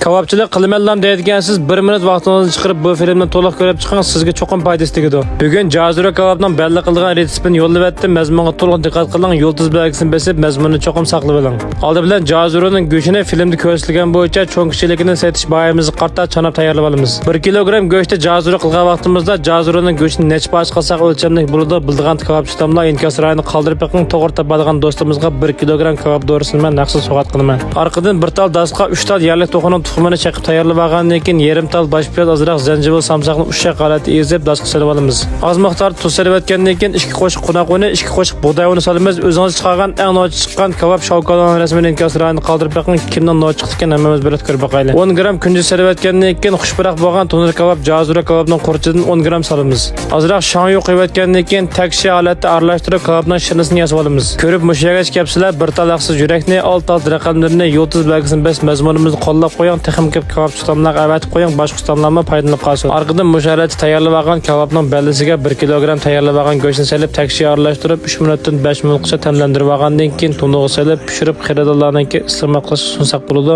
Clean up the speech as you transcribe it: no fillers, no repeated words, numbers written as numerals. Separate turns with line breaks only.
Kebapçılık qilmayman deydigansiz 1 minut vaqtingizni chiqarib bu filmni to'liq ko'rib chiqing, sizga cho'qim foydasi tegadi. Bugun Jazira kebabning belli qilgan retseptini yo'llab etdim. Mazmunga to'liq diqqat qiling, yulduz belgisini besib mazmunni cho'qim saqlab oling. Oldi bilan Jaziraning go'shtini filmda ko'rsatilgan bo'yicha cho'ng kichiligini setish bayimizni qarta chanab tayyorlab olamiz. 1 kilogram go'shtni Jazira qilgan vaqtimizda Jaziraning go'shtini necha parcha qilsak o'lchamlik bo'ladi. Bildigan kebabchi tamlar inkas rayini qoldirib beqing, to'g'ri topadigan do'stimizga 1 kilogram kebab do'risini men naqsiz so'g'at qilaman. Orqadan bir tal dasqa 3 tal yerlik to'qining tuxumini chaqib tayyorlab olgandan keyin yarim tal bosh piyoz, azroq zanjabil, samsoqni ushshaq holatda ezib dasqa solib olamiz. Az miqdorda tuz solib o'tgandan keyin 2 qo'shiq qunaq uni, 2 qo'shiq bug'doy uni solamiz. O'zingiz chiqargan eng nochi chiqqan kebab shavkalarning rasmini inkas rayini qoldirib beqing, kimdan nochi chiqdi ekan hammamiz birga ko'rib boqaylik. 10 gram kunji solib o'tgandan keyin xushbiroq bo'lgan to'nir kebab Jazira kebabning qurchidan 10 gram solamiz. Azroq shangyu qo'yib o'tgandan keyin takshi holatda aralashtirib kebabning shinisini yasab olamiz. Ko'rib mushagach kapsizlar bir talaqsiz yurakni, 6 tal raqamlarini yulduz belgisini bes mazmunimizni qo'llab qo'ying. Texim keb kebab tutamlarga avatib qo'ying, boshqa tutamlarga foydalanib qolsin. Orqadan musharatni tayyorlab olgan kebabning bellisiga 1 kilogram tayyorlab olgan go'shtni solib takshi aralashtirib 3 minutdan 5 minutgacha tamlantirib olgandan keyin tunuga solib pishirib xiradorlardan keyin iste'mol qilish sunsak bo'ladi.